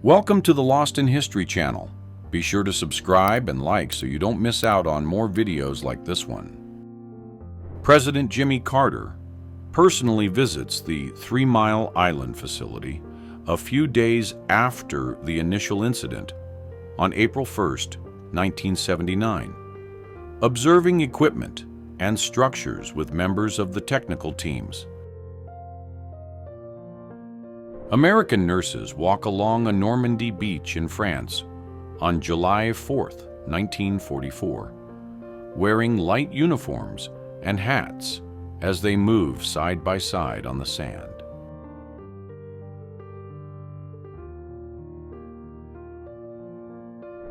Welcome to the Lost in History channel. Be sure to subscribe and like so you don't miss out on more videos like this one. President Jimmy Carter personally visits the 3 Mile Island facility a few days after the initial incident on April 1st, 1979, observing equipment and structures with members of the technical teams. American nurses walk along a Normandy beach in France on July 4th, 1944, wearing light uniforms and hats as they move side by side on the sand.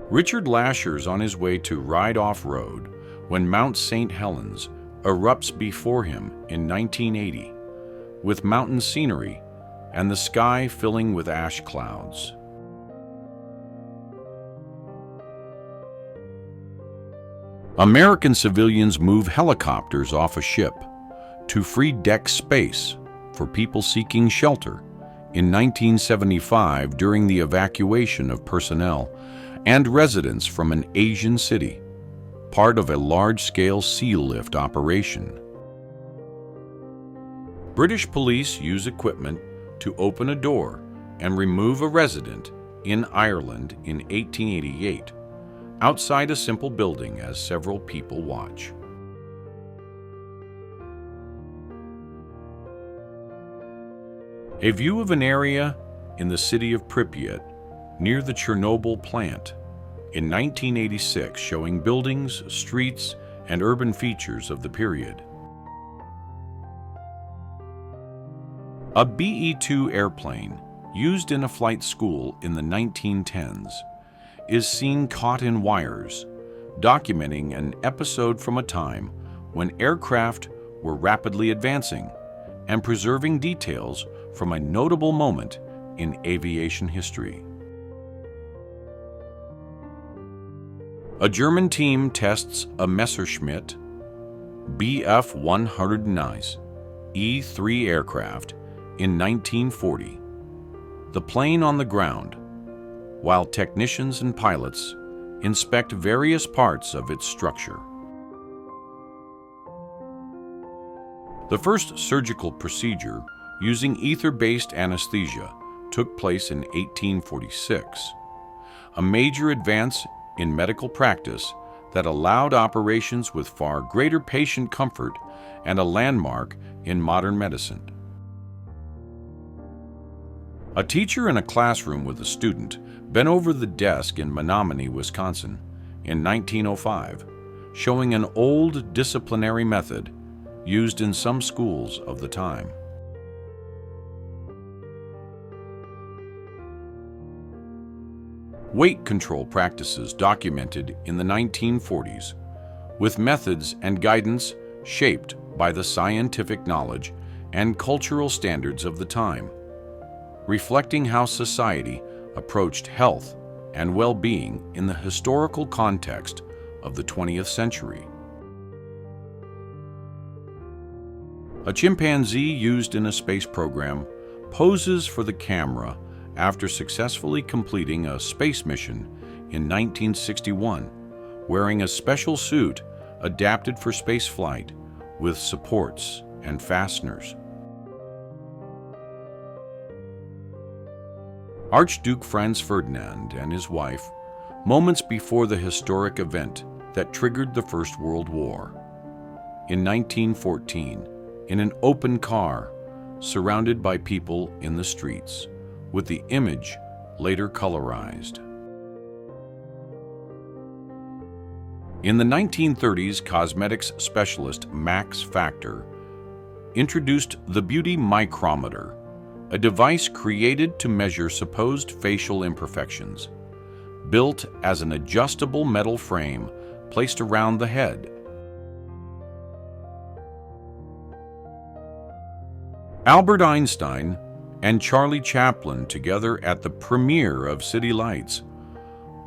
Richard Lasher's on his way to ride off-road when Mount St. Helens erupts before him in 1980, with mountain scenery and the sky filling with ash clouds. American civilians move helicopters off a ship to free deck space for people seeking shelter in 1975 during the evacuation of personnel and residents from an Asian city, part of a large-scale seal lift operation. British police use equipment to open a door and remove a resident in Ireland in 1888, outside a simple building as several people watch. A view of an area in the city of Pripyat near the Chernobyl plant in 1986, showing buildings, streets, and urban features of the period. A BE-2 airplane, used in a flight school in the 1910s, is seen caught in wires, documenting an episode from a time when aircraft were rapidly advancing and preserving details from a notable moment in aviation history. A German team tests a Messerschmitt Bf-101 E-3 aircraft in 1940, the plane on the ground, while technicians and pilots inspect various parts of its structure. The first surgical procedure using ether-based anesthesia took place in 1846, a major advance in medical practice that allowed operations with far greater patient comfort and a landmark in modern medicine. A teacher in a classroom with a student bent over the desk in Menominee, Wisconsin, in 1905, showing an old disciplinary method used in some schools of the time. Weight control practices documented in the 1940s, with methods and guidance shaped by the scientific knowledge and cultural standards of the time, reflecting how society approached health and well-being in the historical context of the 20th century. A chimpanzee used in a space program poses for the camera after successfully completing a space mission in 1961, wearing a special suit adapted for spaceflight with supports and fasteners. Archduke Franz Ferdinand and his wife, moments before the historic event that triggered the First World War. In 1914, in an open car, surrounded by people in the streets, with the image later colorized. In the 1930s, cosmetics specialist Max Factor introduced the Beauty Micrometer, a device created to measure supposed facial imperfections, built as an adjustable metal frame placed around the head. Albert Einstein and Charlie Chaplin together at the premiere of City Lights,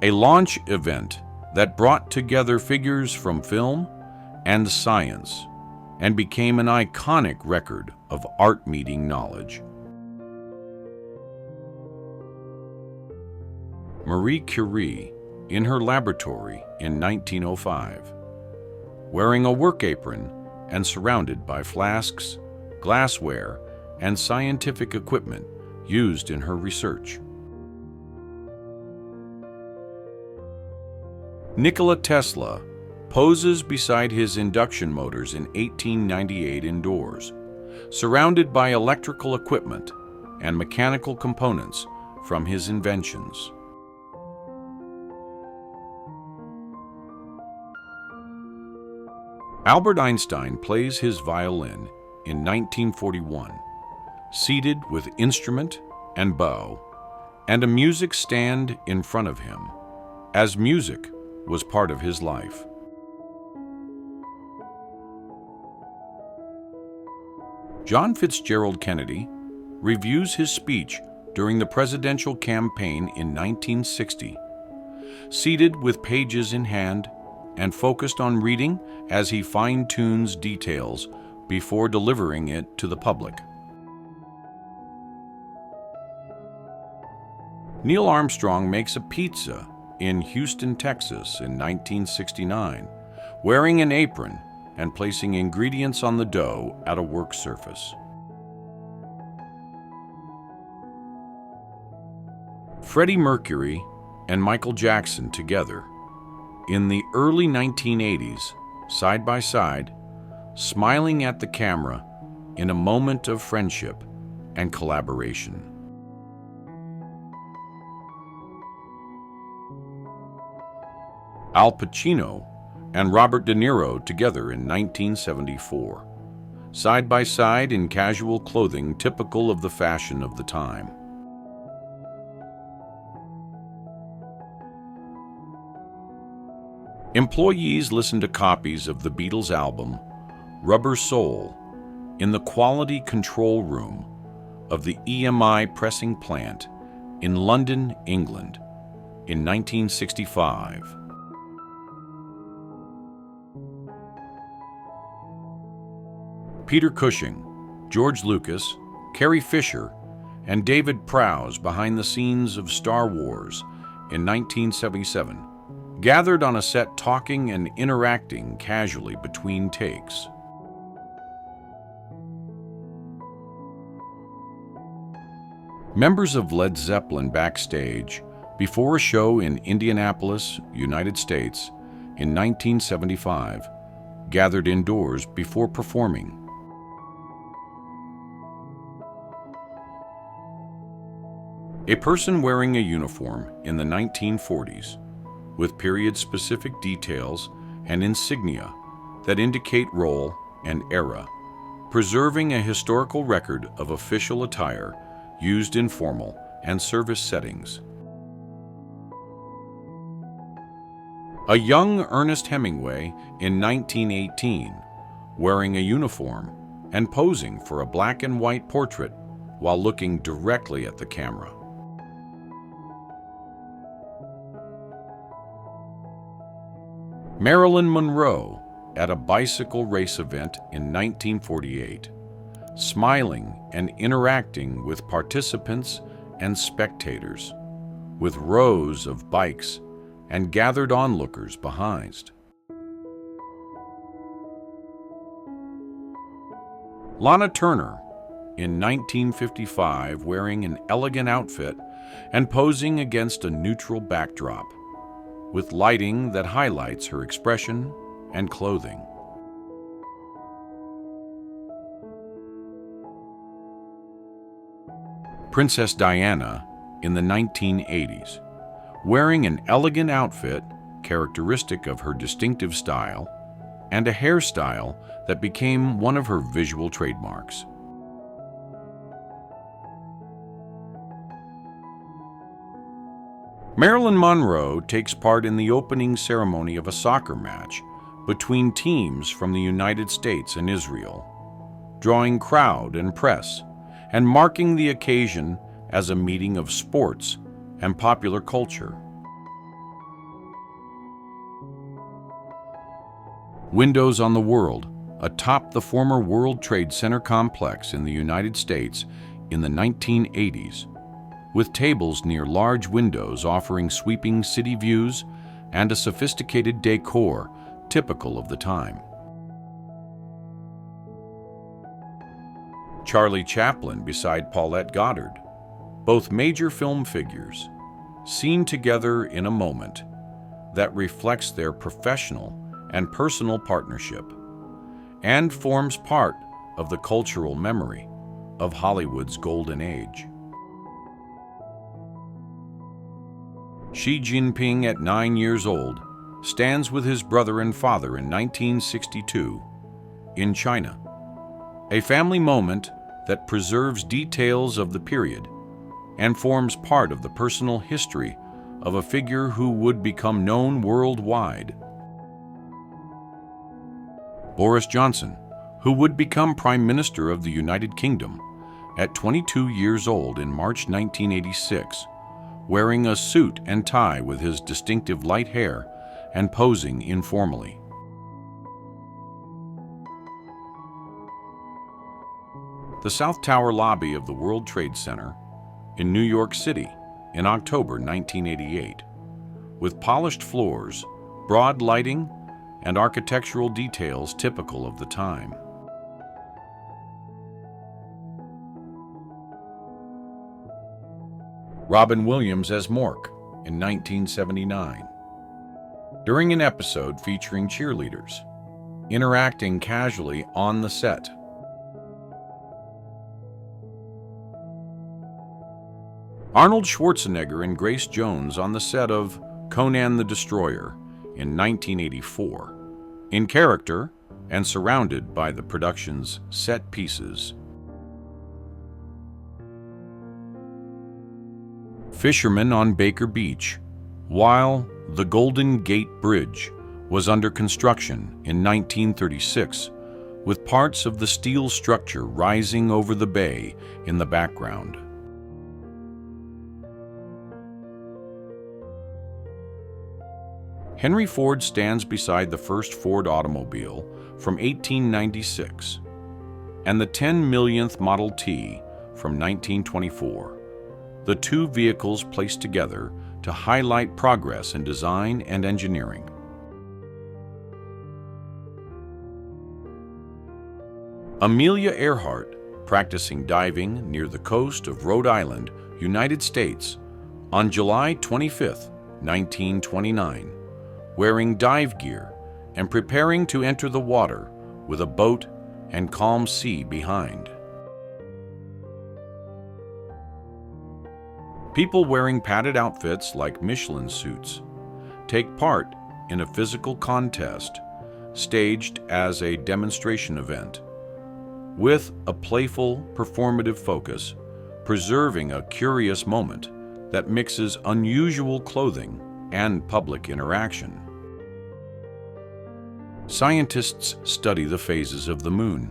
a launch event that brought together figures from film and science and became an iconic record of art meeting knowledge. Marie Curie in her laboratory in 1905, wearing a work apron and surrounded by flasks, glassware, and scientific equipment used in her research. Nikola Tesla poses beside his induction motors in 1898 indoors, surrounded by electrical equipment and mechanical components from his inventions. Albert Einstein plays his violin in 1941, seated with instrument and bow, and a music stand in front of him, as music was part of his life. John Fitzgerald Kennedy reviews his speech during the presidential campaign in 1960, seated with pages in hand and focused on reading as he fine-tunes details before delivering it to the public. Neil Armstrong makes a pizza in Houston, Texas in 1969, wearing an apron and placing ingredients on the dough at a work surface. Freddie Mercury and Michael Jackson together in the early 1980s, side by side, smiling at the camera in a moment of friendship and collaboration. Al Pacino and Robert De Niro together in 1974, side by side in casual clothing typical of the fashion of the time. Employees listen to copies of the Beatles' album Rubber Soul in the quality control room of the EMI pressing plant in London, England, in 1965. Peter Cushing, George Lucas, Carrie Fisher, and David Prowse behind the scenes of Star Wars in 1977, gathered on a set talking and interacting casually between takes. Members of Led Zeppelin backstage before a show in Indianapolis, United States, in 1975, gathered indoors before performing. A person wearing a uniform in the 1940s, with period-specific details and insignia that indicate role and era, preserving a historical record of official attire used in formal and service settings. A young Ernest Hemingway in 1918, wearing a uniform and posing for a black and white portrait while looking directly at the camera. Marilyn Monroe at a bicycle race event in 1948, smiling and interacting with participants and spectators, with rows of bikes and gathered onlookers behind. Lana Turner in 1955, wearing an elegant outfit and posing against a neutral backdrop, with lighting that highlights her expression and clothing. Princess Diana in the 1980s, wearing an elegant outfit characteristic of her distinctive style and a hairstyle that became one of her visual trademarks. Marilyn Monroe takes part in the opening ceremony of a soccer match between teams from the United States and Israel, drawing crowd and press and marking the occasion as a meeting of sports and popular culture. Windows on the World atop the former World Trade Center complex in the United States in the 1980s, with tables near large windows offering sweeping city views and a sophisticated decor typical of the time. Charlie Chaplin beside Paulette Goddard, both major film figures, seen together in a moment that reflects their professional and personal partnership and forms part of the cultural memory of Hollywood's golden age. Xi Jinping, at 9 years old, stands with his brother and father in 1962 in China, a family moment that preserves details of the period and forms part of the personal history of a figure who would become known worldwide. Boris Johnson, who would become Prime Minister of the United Kingdom at 22 years old in March 1986, wearing a suit and tie with his distinctive light hair and posing informally. The South Tower lobby of the World Trade Center in New York City in October 1988, with polished floors, broad lighting, and architectural details typical of the time. Robin Williams as Mork in 1979, during an episode featuring cheerleaders, interacting casually on the set. Arnold Schwarzenegger and Grace Jones on the set of Conan the Destroyer in 1984, in character and surrounded by the production's set pieces. Fishermen on Baker Beach, while the Golden Gate Bridge was under construction in 1936, with parts of the steel structure rising over the bay in the background. Henry Ford stands beside the first Ford automobile from 1896 and the 10 millionth Model T from 1924, the two vehicles placed together to highlight progress in design and engineering. Amelia Earhart, practicing diving near the coast of Rhode Island, United States, on July 25, 1929, wearing dive gear and preparing to enter the water with a boat and calm sea behind. People wearing padded outfits like Michelin suits take part in a physical contest staged as a demonstration event, with a playful, performative focus, preserving a curious moment that mixes unusual clothing and public interaction. Scientists study the phases of the moon,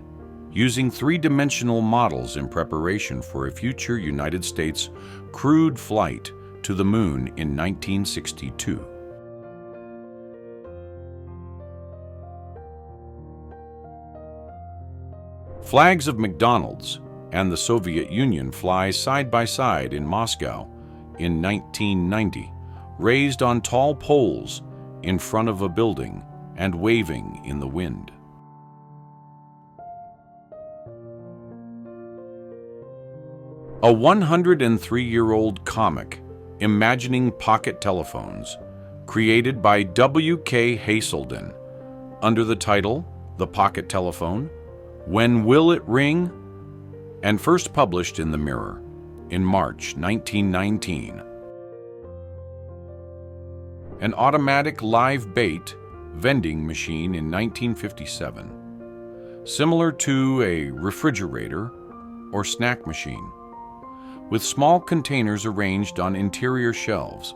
using three-dimensional models in preparation for a future United States crewed flight to the moon in 1962. Flags of McDonald's and the Soviet Union fly side by side in Moscow in 1990, raised on tall poles in front of a building and waving in the wind. A 103-year-old comic imagining pocket telephones, created by W.K. Hazelden under the title The Pocket Telephone, When Will It Ring? And first published in The Mirror in March 1919. An automatic live bait vending machine in 1957, similar to a refrigerator or snack machine, with small containers arranged on interior shelves.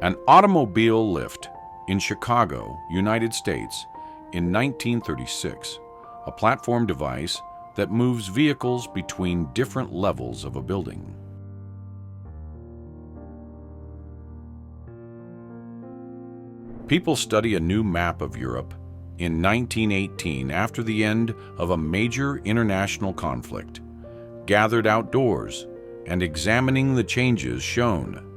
An automobile lift in Chicago, United States, in 1936, a platform device that moves vehicles between different levels of a building. People study a new map of Europe in 1918 after the end of a major international conflict, gathered outdoors and examining the changes shown.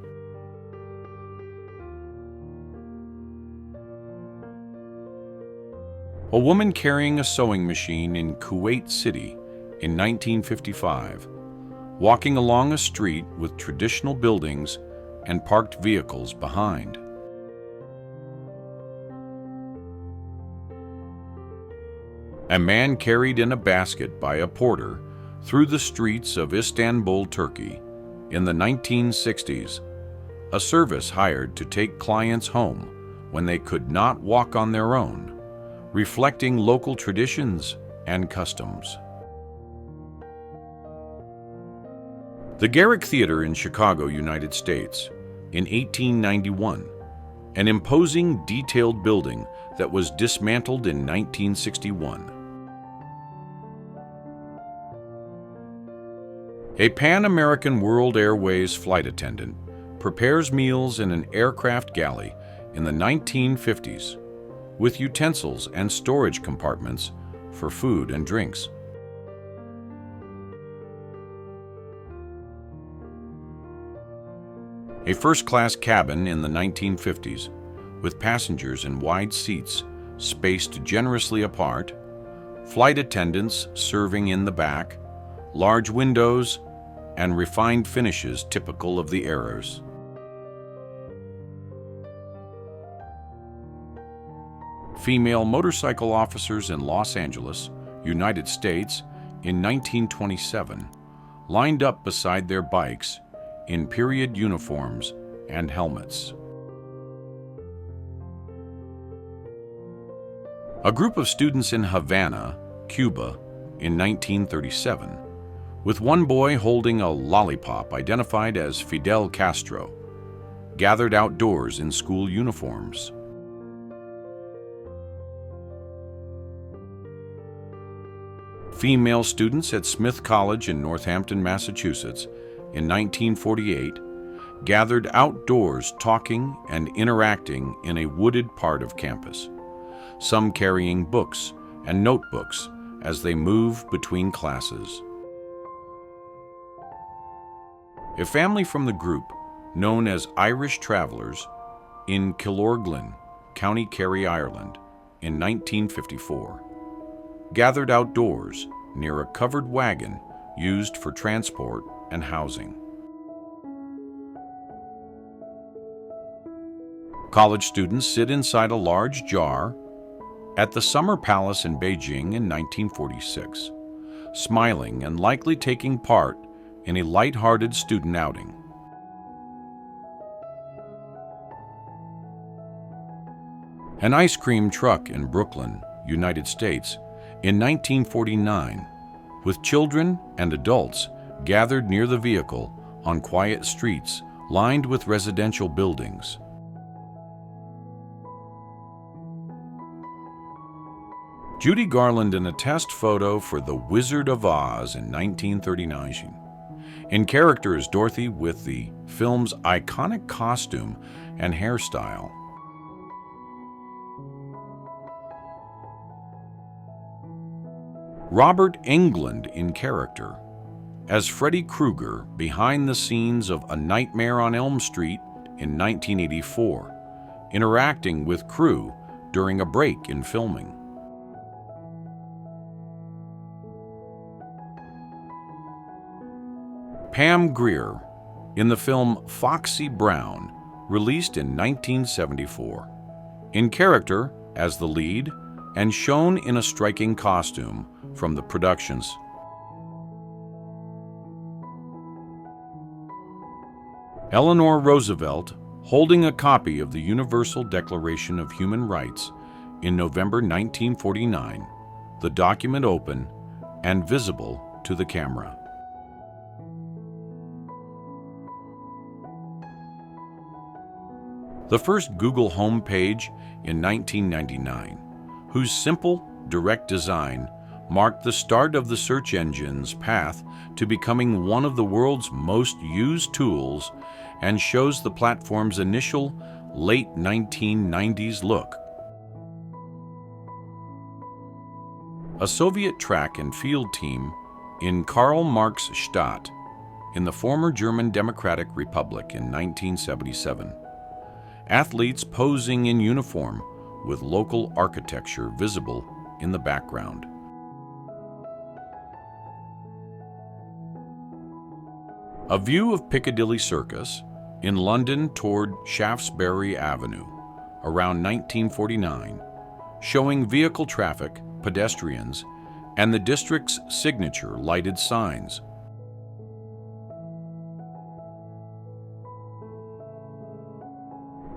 A woman carrying a sewing machine in Kuwait City in 1955, walking along a street with traditional buildings and parked vehicles behind. A man carried in a basket by a porter through the streets of Istanbul, Turkey, in the 1960s, a service hired to take clients home when they could not walk on their own, reflecting local traditions and customs. The Garrick Theater in Chicago, United States, in 1891, an imposing, detailed building that was dismantled in 1961. A Pan American World Airways flight attendant prepares meals in an aircraft galley in the 1950s, with utensils and storage compartments for food and drinks. A first-class cabin in the 1950s, with passengers in wide seats spaced generously apart, flight attendants serving in the back, large windows, and refined finishes typical of the eras. Female motorcycle officers in Los Angeles, United States, in 1927, lined up beside their bikes in period uniforms and helmets. A group of students in Havana, Cuba, in 1937, with one boy holding a lollipop identified as Fidel Castro, gathered outdoors in school uniforms. Female students at Smith College in Northampton, Massachusetts, in 1948, gathered outdoors talking and interacting in a wooded part of campus, some carrying books and notebooks as they move between classes. A family from the group, known as Irish Travelers, in Killorglin, County Kerry, Ireland, in 1954, gathered outdoors near a covered wagon used for transport and housing. College students sit inside a large jar at the Summer Palace in Beijing in 1946, smiling and likely taking part in a light-hearted student outing. An ice cream truck in Brooklyn, United States, in 1949, with children and adults gathered near the vehicle on quiet streets lined with residential buildings. Judy Garland in a test photo for The Wizard of Oz in 1939. In character as Dorothy with the film's iconic costume and hairstyle. Robert Englund in character as Freddy Krueger behind the scenes of A Nightmare on Elm Street in 1984, interacting with crew during a break in filming. Pam Grier in the film Foxy Brown, released in 1974, in character as the lead and shown in a striking costume from the productions. Eleanor Roosevelt holding a copy of the Universal Declaration of Human Rights in November 1949, the document open and visible to the camera. The first Google homepage in 1999, whose simple, direct design marked the start of the search engine's path to becoming one of the world's most used tools and shows the platform's initial late 1990s look. a Soviet track and field team in Karl-Marx-Stadt in the former German Democratic Republic in 1977. Athletes posing in uniform with local architecture visible in the background. A view of Piccadilly Circus in London toward Shaftesbury Avenue around 1949, showing vehicle traffic, pedestrians, and the district's signature lighted signs.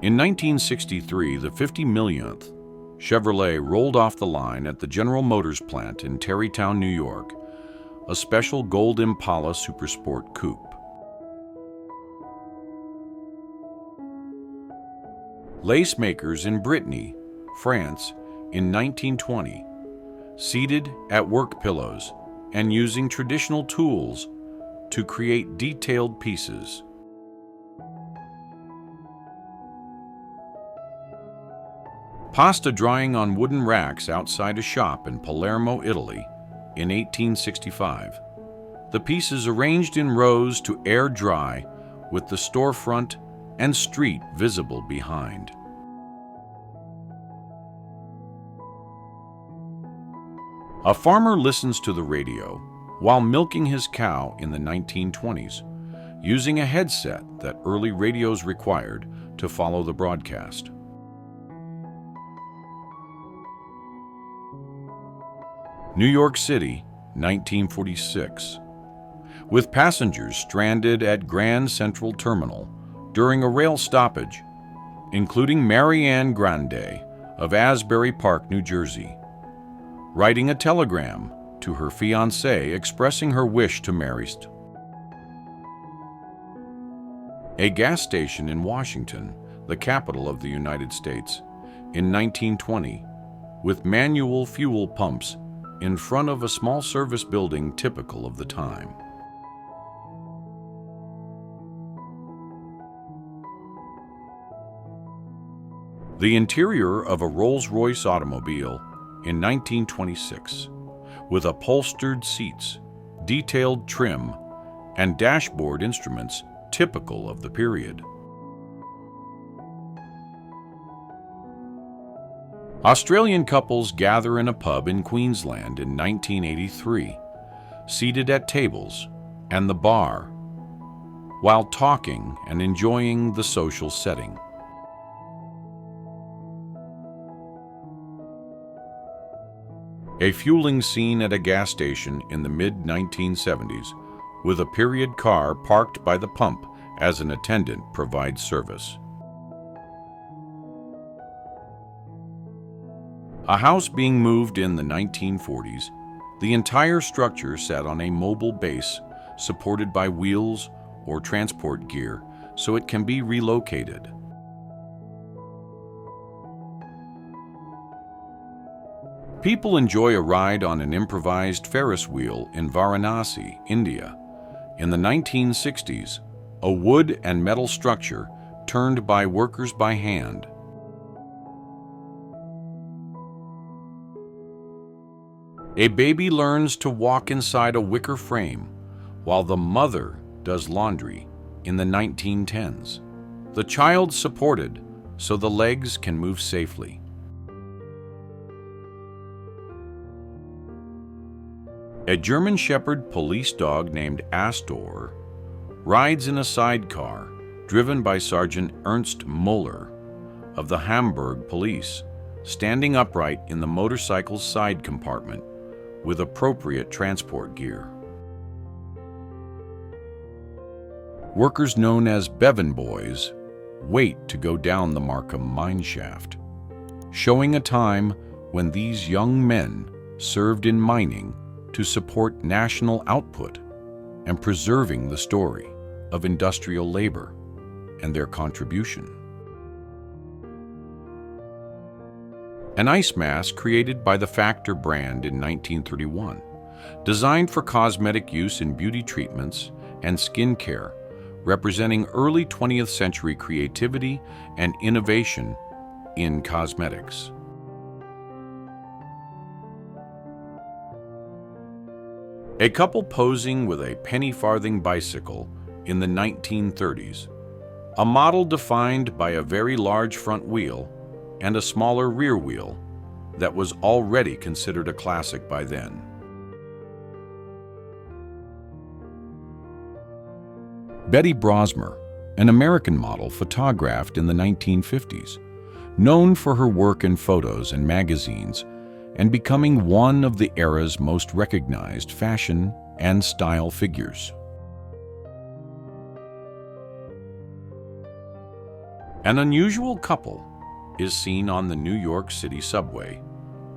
In 1963, the 50 millionth Chevrolet rolled off the line at the General Motors plant in Tarrytown, New York, a special Gold Impala Supersport coupe. Lace makers in Brittany, France, in 1920, seated at work pillows and using traditional tools to create detailed pieces. Pasta drying on wooden racks outside a shop in Palermo, Italy, in 1865. The pieces arranged in rows to air dry with the storefront and street visible behind. A farmer listens to the radio while milking his cow in the 1920s, using a headset that early radios required to follow the broadcast. New York City, 1946. With passengers stranded at Grand Central Terminal during a rail stoppage, including Mary Ann Grande of Asbury Park, New Jersey, writing a telegram to her fiancé expressing her wish to marry. A gas station in Washington, the capital of the United States, in 1920, with manual fuel pumps in front of a small service building typical of the time. The interior of a Rolls-Royce automobile in 1926, with upholstered seats, detailed trim, and dashboard instruments typical of the period. Australian couples gather in a pub in Queensland in 1983, seated at tables and the bar, while talking and enjoying the social setting. A fueling scene at a gas station in the mid-1970s, with a period car parked by the pump as an attendant provides service. A house being moved in the 1940s, the entire structure sat on a mobile base supported by wheels or transport gear so it can be relocated. People enjoy a ride on an improvised Ferris wheel in Varanasi, India. In the 1960s, a wood and metal structure turned by workers by hand. A baby learns to walk inside a wicker frame while the mother does laundry in the 1910s. The child supported so the legs can move safely. A German Shepherd police dog named Astor rides in a sidecar driven by Sergeant Ernst Muller of the Hamburg Police, standing upright in the motorcycle's side compartment with appropriate transport gear. Workers known as Bevan Boys wait to go down the Markham mine shaft, showing a time when these young men served in mining to support national output and preserving the story of industrial labor and their contribution. An ice mask created by the Factor brand in 1931, designed for cosmetic use in beauty treatments and skin care, representing early 20th century creativity and innovation in cosmetics. A couple posing with a penny-farthing bicycle in the 1930s, a model defined by a very large front wheel and a smaller rear wheel that was already considered a classic by then. Betty Brosmer, an American model photographed in the 1950s, known for her work in photos and magazines, and becoming one of the era's most recognized fashion and style figures. An unusual couple is seen on the New York City subway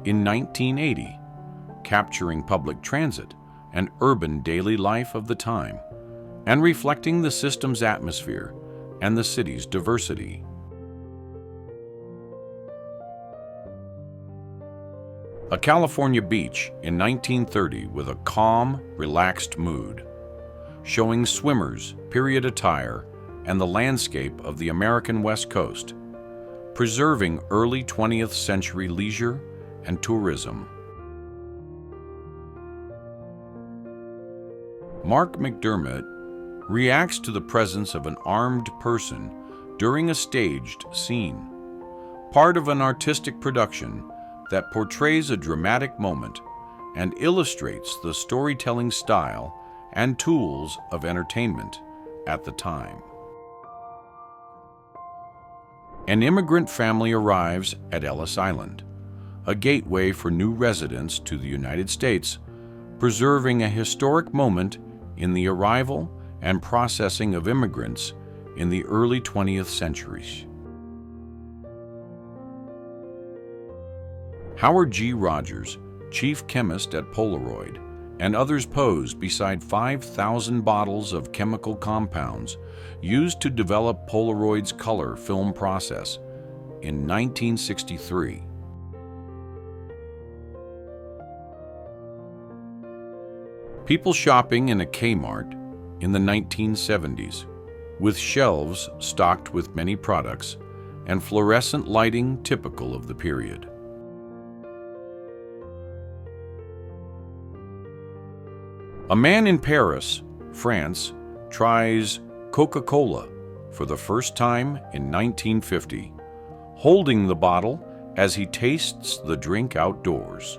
in 1980, capturing public transit and urban daily life of the time, and reflecting the system's atmosphere and the city's diversity. A California beach in 1930 with a calm, relaxed mood, showing swimmers, period attire, and the landscape of the American West Coast, preserving early 20th century leisure and tourism. Mark McDermott reacts to the presence of an armed person during a staged scene, part of an artistic production that portrays a dramatic moment and illustrates the storytelling style and tools of entertainment at the time. An immigrant family arrives at Ellis Island, a gateway for new residents to the United States, preserving a historic moment in the arrival and processing of immigrants in the early 20th century. Howard G. Rogers, chief chemist at Polaroid, and others posed beside 5,000 bottles of chemical compounds used to develop Polaroid's color film process in 1963. People shopping in a Kmart in the 1970s, with shelves stocked with many products and fluorescent lighting typical of the period. A man in Paris, France, tries Coca-Cola for the first time in 1950, holding the bottle as he tastes the drink outdoors.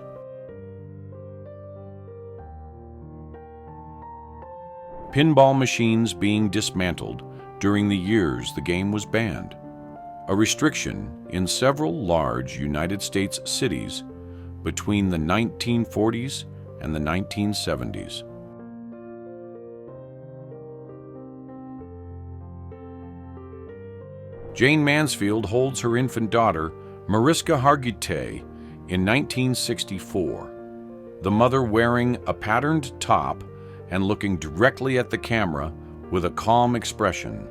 Pinball machines being dismantled during the years the game was banned, a restriction in several large United States cities between the 1940s and the 1970s. Jane Mansfield holds her infant daughter, Mariska Hargitay, in 1964, the mother wearing a patterned top and looking directly at the camera with a calm expression.